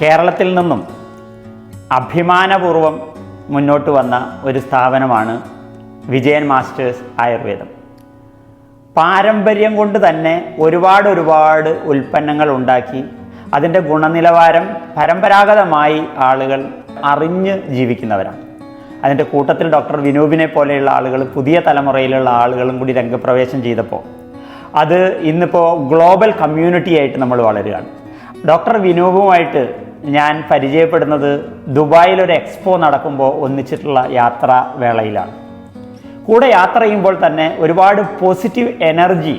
കേരളത്തിൽ നിന്നും അഭിമാനപൂർവം മുന്നോട്ട് വന്ന ഒരു സ്ഥാപനമാണ് വിജയൻ മാസ്റ്റേഴ്സ് ആയുർവേദം. പാരമ്പര്യം കൊണ്ട് തന്നെ ഒരുപാട് ഉൽപ്പന്നങ്ങൾ ഉണ്ടാക്കി അതിൻ്റെ ഗുണനിലവാരം പരമ്പരാഗതമായി ആളുകൾ അറിഞ്ഞ് ജീവിക്കുന്നവരാണ്. അതിൻ്റെ കൂട്ടത്തിൽ ഡോക്ടർ വിനൂപിനെ പോലെയുള്ള ആളുകൾ, പുതിയ തലമുറയിലുള്ള ആളുകളും കൂടി രംഗപ്രവേശം ചെയ്തപ്പോൾ അത് ഇന്നിപ്പോൾ ഗ്ലോബൽ കമ്മ്യൂണിറ്റി ആയിട്ട് നമ്മൾ വളരുകയാണ്. ഡോക്ടർ വിനൂപുമായിട്ട് ഞാൻ പരിചയപ്പെടുന്നത് ദുബായിലൊരു എക്സ്പോ നടക്കുമ്പോൾ ഒന്നിച്ചിട്ടുള്ള യാത്രാ വേളയിലാണ്. കൂടെ യാത്ര ചെയ്യുമ്പോൾ തന്നെ ഒരുപാട് പോസിറ്റീവ് എനർജി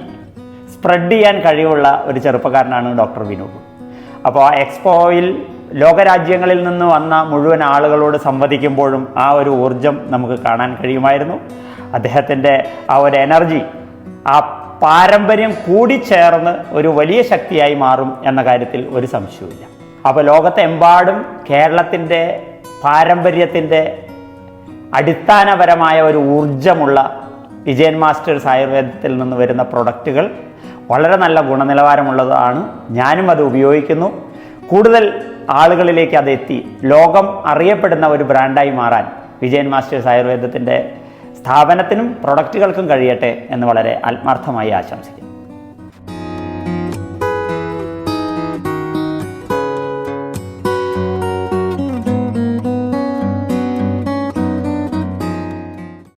സ്പ്രെഡ് ചെയ്യാൻ കഴിവുള്ള ഒരു ചെറുപ്പക്കാരനാണ് ഡോക്ടർ വിനൂപ്. അപ്പോൾ ആ എക്സ്പോയിൽ ലോകരാജ്യങ്ങളിൽ നിന്ന് വന്ന മുഴുവൻ ആളുകളോട് സംവദിക്കുമ്പോഴും ആ ഒരു ഊർജം നമുക്ക് കാണാൻ കഴിയുമായിരുന്നു. അദ്ദേഹത്തിൻ്റെ ആ ഒരു എനർജി, ആ പാരമ്പര്യം കൂടിച്ചേർന്ന് ഒരു വലിയ ശക്തിയായി മാറും എന്ന കാര്യത്തിൽ ഒരു സംശയവുമില്ല. അപ്പോൾ ലോകത്തെമ്പാടും കേരളത്തിൻ്റെ പാരമ്പര്യത്തിൻ്റെ അടിസ്ഥാനപരമായ ഒരു ഊർജമുള്ള വിജയൻ മാസ്റ്റേഴ്സ് ആയുർവേദത്തിൽ നിന്ന് വരുന്ന പ്രൊഡക്റ്റുകൾ വളരെ നല്ല ഗുണനിലവാരമുള്ളതാണ്. ഞാനും അത് ഉപയോഗിക്കുന്നു. കൂടുതൽ ആളുകളിലേക്ക് അത് എത്തി ലോകം അറിയപ്പെടുന്ന ഒരു ബ്രാൻഡായി മാറാൻ വിജയൻ മാസ്റ്റേഴ്സ് ആയുർവേദത്തിൻ്റെ സ്ഥാപനത്തിനും പ്രൊഡക്റ്റുകൾക്കും കഴിയട്ടെ എന്ന് വളരെ ആത്മാർത്ഥമായി ആശംസിക്കുന്നു.